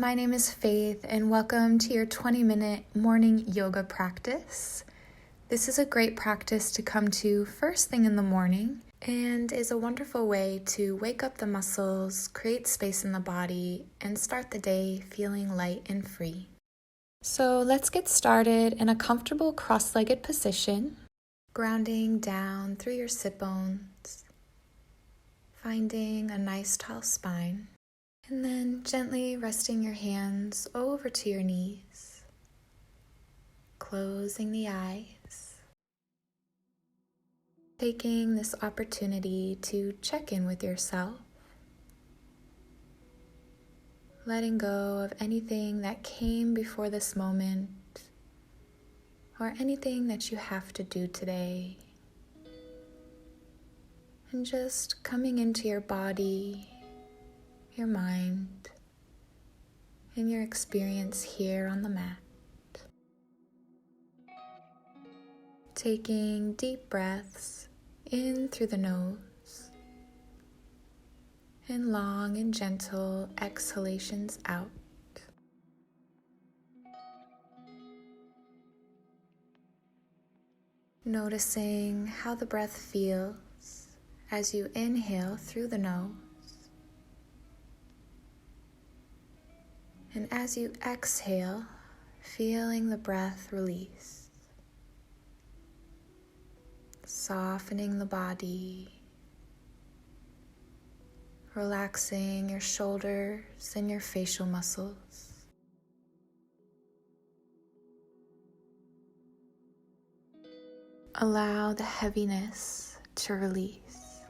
My name is Faith, and welcome to your 20-minute morning yoga practice. This is a great practice to come to first thing in the morning and is a wonderful way to wake up the muscles, create space in the body, and start the day feeling light and free. So let's get started in a comfortable cross-legged position, grounding down through your sit bones, finding a nice tall spine. And then gently resting your hands over to your knees, closing the eyes, taking this opportunity to check in with yourself, letting go of anything that came before this moment or anything that you have to do today, and just coming into your body, your mind, and your experience here on the mat. Taking deep breaths in through the nose and long and gentle exhalations out. Noticing how the breath feels as you inhale through the nose. And as you exhale, feeling the breath release, softening the body, relaxing your shoulders and your facial muscles. Allow the heaviness to release,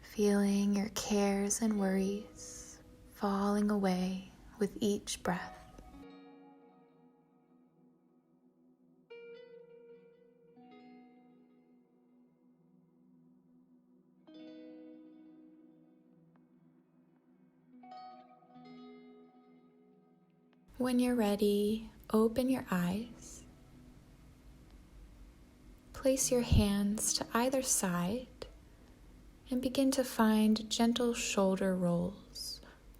feeling your cares and worries falling away with each breath. When you're ready, open your eyes. Place your hands to either side and begin to find gentle shoulder rolls.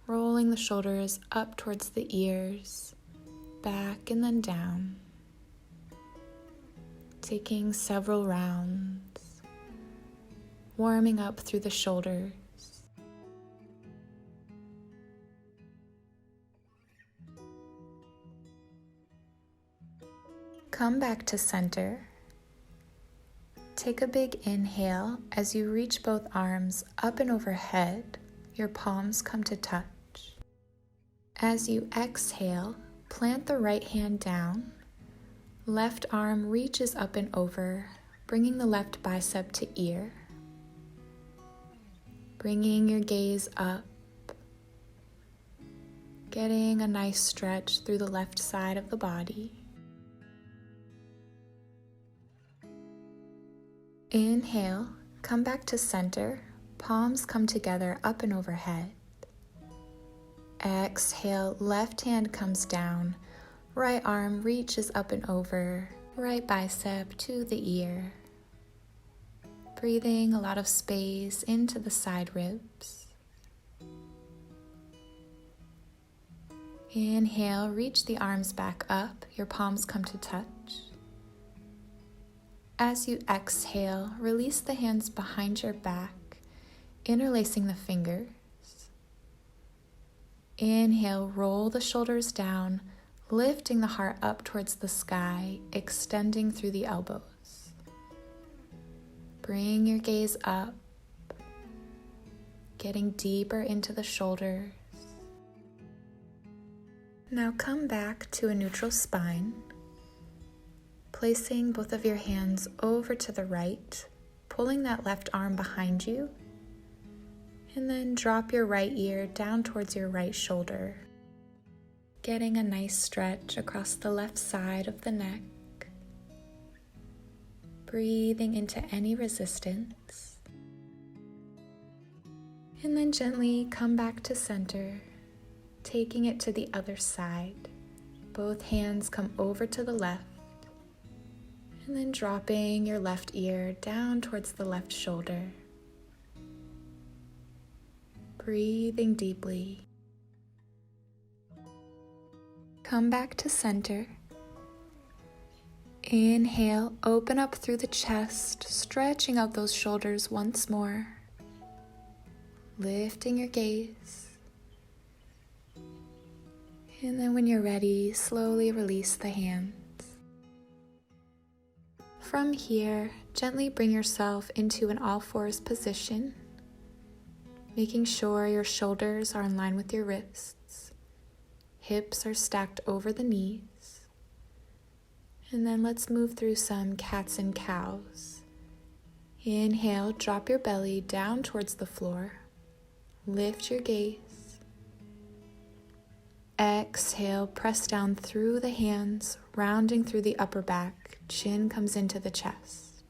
Rolling the shoulders up towards the ears, back and then down. Taking several rounds, warming up through the shoulders. Come back to center. Take a big inhale as you reach both arms up and overhead. Your palms come to touch. As you exhale, plant the right hand down. Left arm reaches up and over, bringing the left bicep to ear. Bringing your gaze up. Getting a nice stretch through the left side of the body. Inhale, come back to center. Palms come together up and overhead. Exhale, left hand comes down, right arm reaches up and over, right bicep to the ear. Breathing a lot of space into the side ribs. Inhale, reach the arms back up, your palms come to touch. As you exhale, release the hands behind your back, interlacing the fingers. Inhale, roll the shoulders down, lifting the heart up towards the sky, extending through the elbows. Bring your gaze up, getting deeper into the shoulders. Now come back to a neutral spine, placing both of your hands over to the right, pulling that left arm behind you. And then drop your right ear down towards your right shoulder, getting a nice stretch across the left side of the neck, breathing into any resistance, and then gently come back to center, taking it to the other side. Both hands come over to the left, and then dropping your left ear down towards the left shoulder. Breathing deeply Come back to center. Inhale, open up through the chest, stretching out those shoulders once more. Lifting your gaze. And then when you're ready, slowly release the hands. From here, gently bring yourself into an all-fours position, making sure your shoulders are in line with your wrists. Hips are stacked over the knees. And then let's move through some cats and cows. Inhale, drop your belly down towards the floor. Lift your gaze. Exhale, press down through the hands, rounding through the upper back. Chin comes into the chest.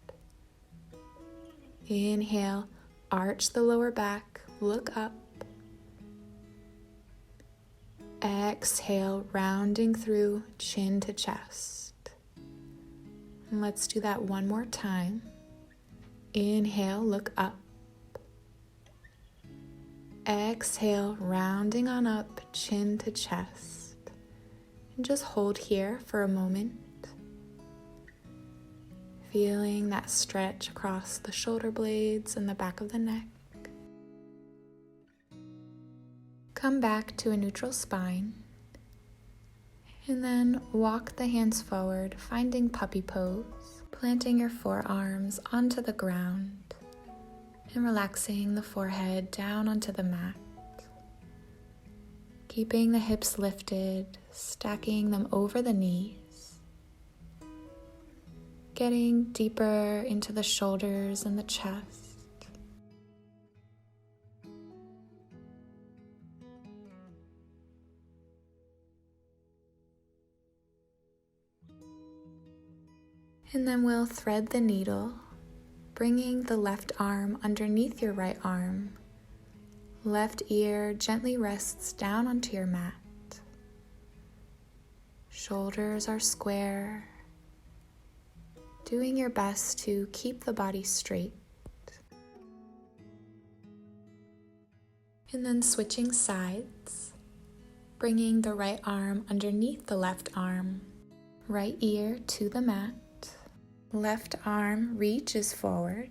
Inhale, arch the lower back, look up. Exhale, rounding through, chin to chest. And let's do that one more time. Inhale, look up. Exhale, rounding on up, chin to chest. And just hold here for a moment. Feeling that stretch across the shoulder blades and the back of the neck. Come back to a neutral spine. And then walk the hands forward, finding puppy pose, planting your forearms onto the ground. And relaxing the forehead down onto the mat. Keeping the hips lifted, stacking them over the knees. Getting deeper into the shoulders and the chest. And then we'll thread the needle, bringing the left arm underneath your right arm. Left ear gently rests down onto your mat. Shoulders are square. Doing your best to keep the body straight. And then switching sides, bringing the right arm underneath the left arm. Right ear to the mat. Left arm reaches forward.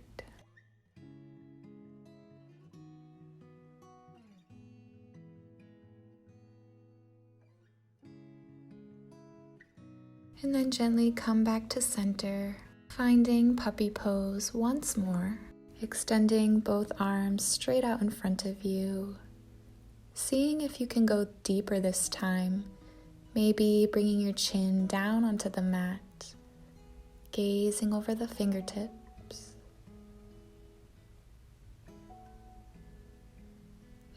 And then gently come back to center, finding puppy pose once more, extending both arms straight out in front of you. Seeing if you can go deeper this time, maybe bringing your chin down onto the mat. Gazing over the fingertips.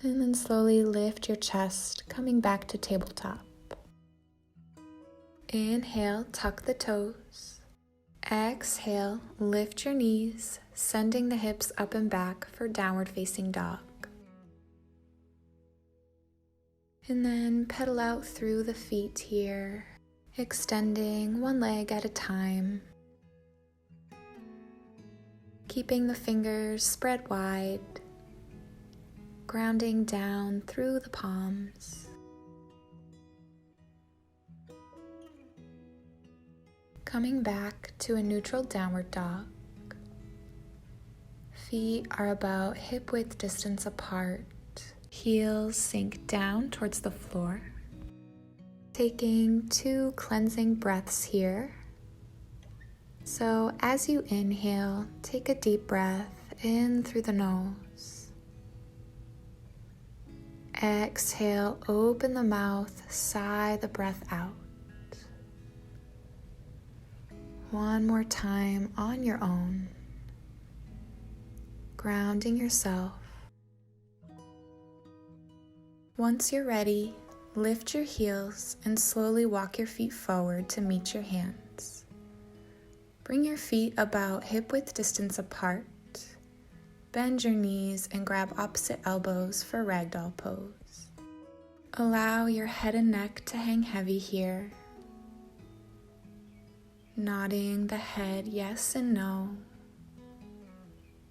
And then slowly lift your chest, coming back to tabletop. Inhale, tuck the toes. Exhale, lift your knees, sending the hips up and back for downward facing dog. And then pedal out through the feet here, extending one leg at a time. Keeping the fingers spread wide, grounding down through the palms. Coming back to a neutral downward dog. Feet are about hip width distance apart. Heels sink down towards the floor. Taking 2 cleansing breaths here. So as you inhale, take a deep breath in through the nose. Exhale, open the mouth, sigh the breath out. One more time on your own, grounding yourself. Once you're ready, lift your heels and slowly walk your feet forward to meet your hands. Bring your feet about hip width distance apart. Bend your knees and grab opposite elbows for ragdoll pose. Allow your head and neck to hang heavy here. Nodding the head yes and no.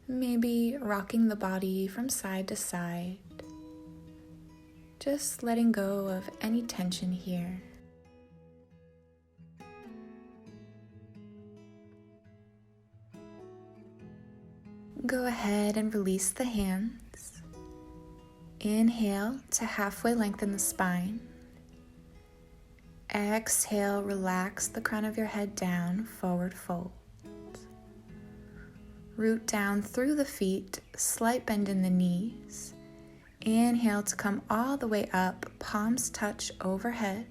Maybe rocking the body from side to side. Just letting go of any tension here. Go ahead and release the hands. Inhale to halfway lengthen the spine. Exhale, relax the crown of your head down, forward fold. Root down through the feet, slight bend in the knees. Inhale to come all the way up, palms touch overhead.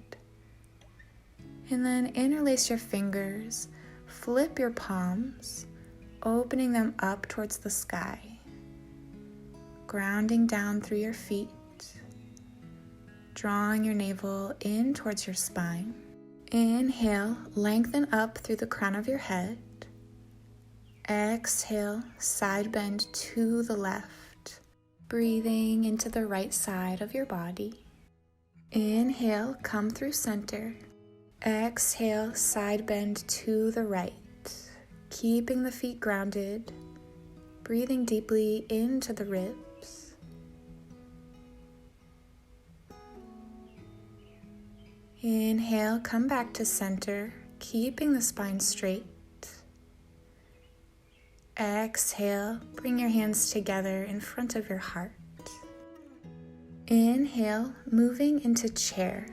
And then interlace your fingers, flip your palms, opening them up towards the sky. Grounding down through your feet, drawing your navel in towards your spine. Inhale, lengthen up through the crown of your head. Exhale, side bend to the left, breathing into the right side of your body. Inhale, come through center. Exhale, side bend to the right, keeping the feet grounded, breathing deeply into the ribs. Inhale, come back to center, keeping the spine straight. Exhale, bring your hands together in front of your heart. Inhale, moving into chair.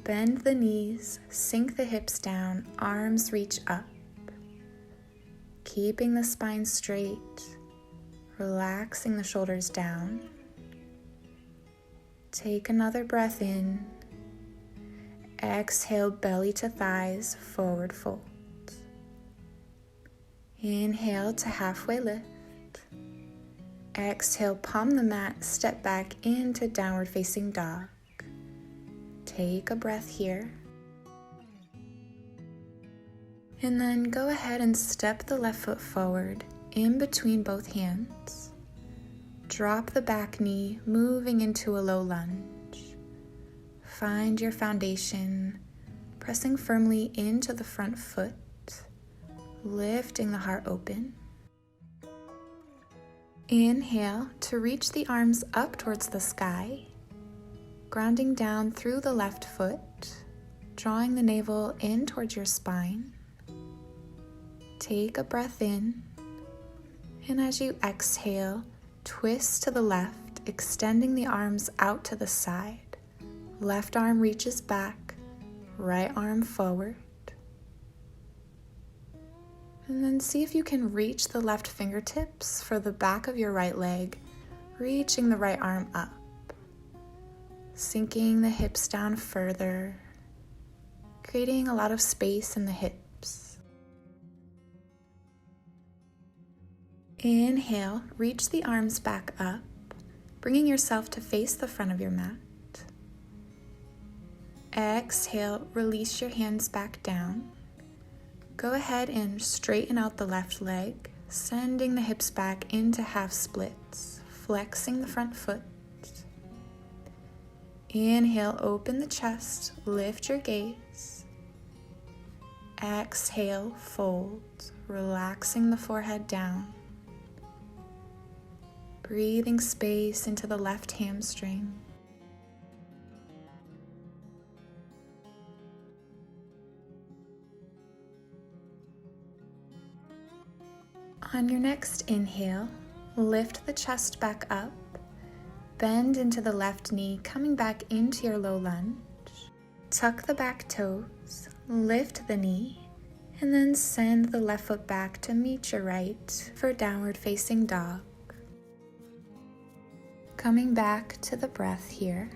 Bend the knees, sink the hips down, arms reach up. Keeping the spine straight, relaxing the shoulders down. Take another breath in. Exhale, belly to thighs, forward fold. Inhale to halfway lift. Exhale, palm the mat, step back into downward facing dog. Take a breath here. And then go ahead and step the left foot forward in between both hands. Drop the back knee, moving into a low lunge. Find your foundation, pressing firmly into the front foot. Lifting the heart open. Inhale to reach the arms up towards the sky, grounding down through the left foot, drawing the navel in towards your spine. Take a breath in, and as you exhale, twist to the left, extending the arms out to the side. Left arm reaches back, right arm forward. And then see if you can reach the left fingertips for the back of your right leg, reaching the right arm up. Sinking the hips down further, creating a lot of space in the hips. Inhale, reach the arms back up, bringing yourself to face the front of your mat. Exhale, release your hands back down. Go ahead and straighten out the left leg, sending the hips back into half splits, flexing the front foot. Inhale, open the chest, lift your gaze. Exhale, fold, relaxing the forehead down. Breathing space into the left hamstring. On your next inhale, lift the chest back up, bend into the left knee, coming back into your low lunge. Tuck the back toes, lift the knee, and then send the left foot back to meet your right for downward facing dog. Coming back to the breath here.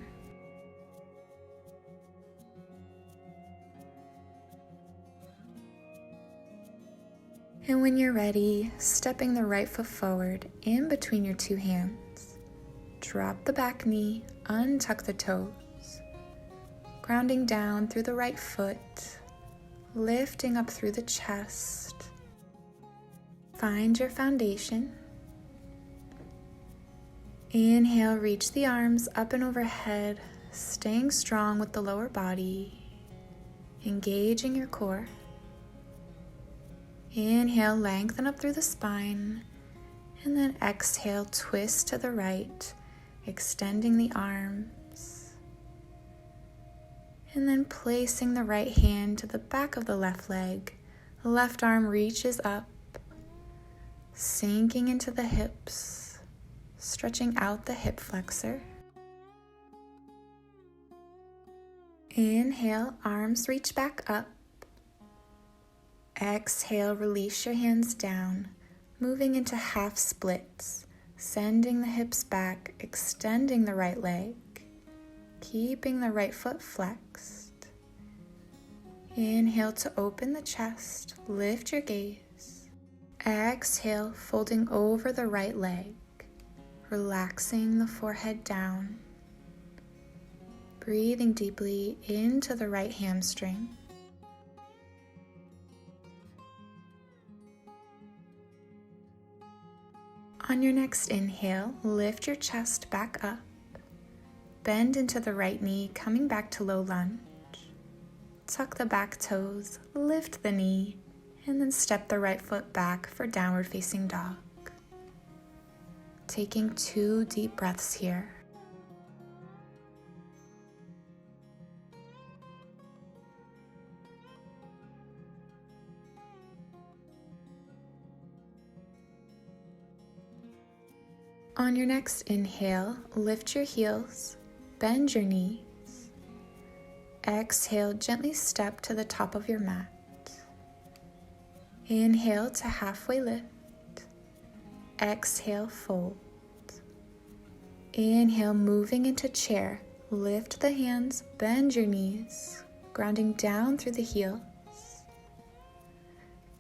And when you're ready, stepping the right foot forward in between your two hands. Drop the back knee, untuck the toes. Grounding down through the right foot, lifting up through the chest. Find your foundation. Inhale, reach the arms up and overhead, staying strong with the lower body, engaging your core. Inhale, lengthen up through the spine, and then exhale, twist to the right, extending the arms, and then placing the right hand to the back of the left leg. The left arm reaches up, sinking into the hips, stretching out the hip flexor. Inhale, arms reach back up. Exhale, release your hands down, moving into half splits, sending the hips back, extending the right leg, keeping the right foot flexed. Inhale to open the chest, lift your gaze. Exhale, folding over the right leg, relaxing the forehead down. Breathing deeply into the right hamstring. On your next inhale, lift your chest back up. Bend into the right knee, coming back to low lunge. Tuck the back toes, lift the knee, and then step the right foot back for downward facing dog. Taking 2 deep breaths here. On your next inhale, lift your heels, bend your knees. Exhale, gently step to the top of your mat. Inhale to halfway lift. Exhale, fold. Inhale, moving into chair. Lift the hands, bend your knees, grounding down through the heels.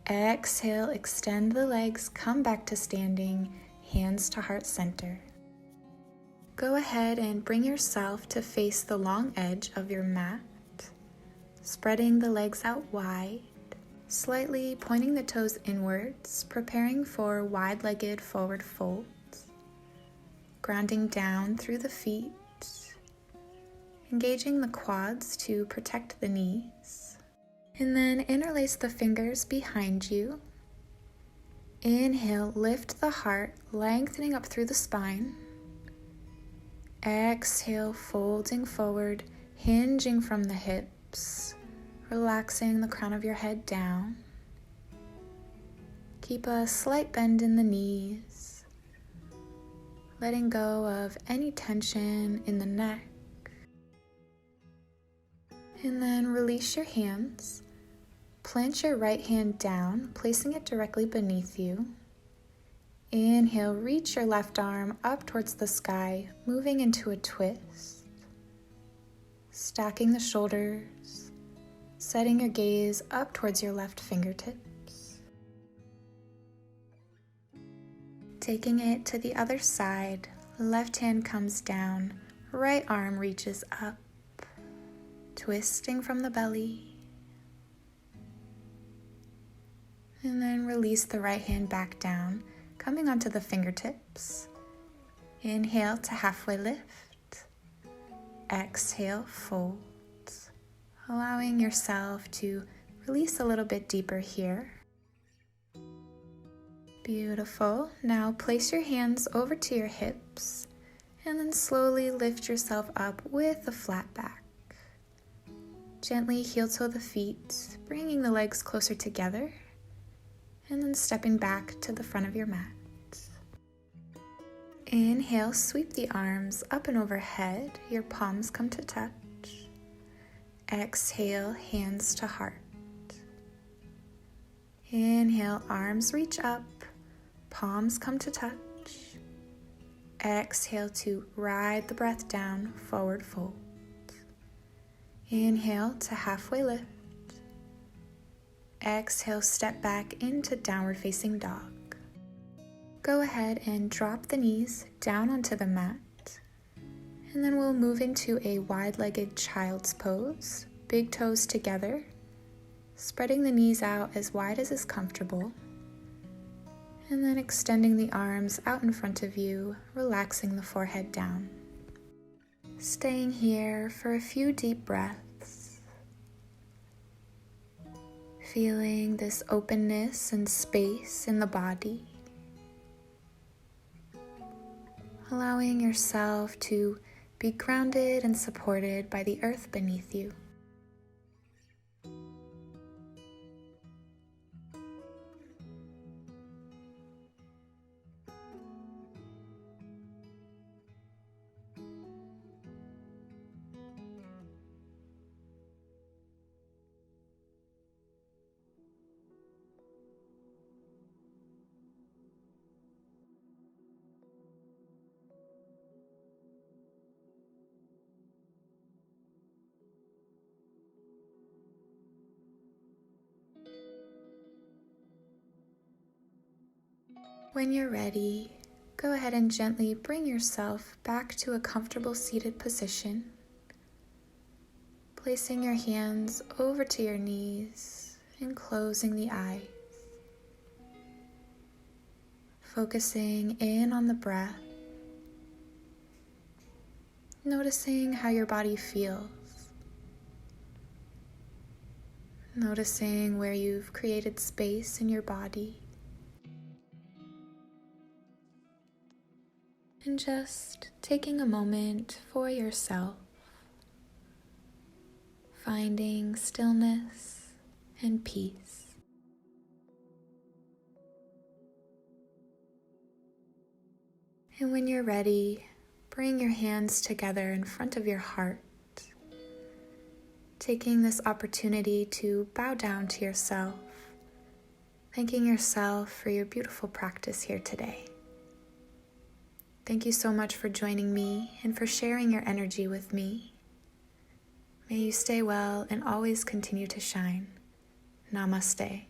Exhale, extend the legs, come back to standing, hands to heart center. Go ahead and bring yourself to face the long edge of your mat, spreading the legs out wide, slightly pointing the toes inwards, preparing for wide-legged forward folds, grounding down through the feet, engaging the quads to protect the knees, and then interlace the fingers behind you. Inhale, lift the heart, lengthening up through the spine. Exhale, folding forward, hinging from the hips, relaxing the crown of your head down. Keep a slight bend in the knees, letting go of any tension in the neck. And then release your hands. Plant your right hand down, placing it directly beneath you. Inhale, reach your left arm up towards the sky, moving into a twist. Stacking the shoulders, setting your gaze up towards your left fingertips. Taking it to the other side, left hand comes down, right arm reaches up, twisting from the belly. And then release the right hand back down, coming onto the fingertips. Inhale to halfway lift. Exhale, fold. Allowing yourself to release a little bit deeper here. Beautiful. Now place your hands over to your hips and then slowly lift yourself up with a flat back. Gently heel toe the feet, bringing the legs closer together. And then stepping back to the front of your mat. Inhale, sweep the arms up and overhead. Your palms come to touch. Exhale, hands to heart. Inhale, arms reach up. Palms come to touch. Exhale to ride the breath down, forward fold. Inhale to halfway lift. Exhale, step back into downward facing dog. Go ahead and drop the knees down onto the mat. And then we'll move into a wide-legged child's pose. Big toes together. Spreading the knees out as wide as is comfortable. And then extending the arms out in front of you, relaxing the forehead down. Staying here for a few deep breaths. Feeling this openness and space in the body. Allowing yourself to be grounded and supported by the earth beneath you. When you're ready, go ahead and gently bring yourself back to a comfortable seated position, placing your hands over to your knees and closing the eyes. Focusing in on the breath, noticing how your body feels, noticing where you've created space in your body, and just taking a moment for yourself, finding stillness and peace. And when you're ready, bring your hands together in front of your heart, taking this opportunity to bow down to yourself, thanking yourself for your beautiful practice here today. Thank you so much for joining me and for sharing your energy with me. May you stay well and always continue to shine. Namaste.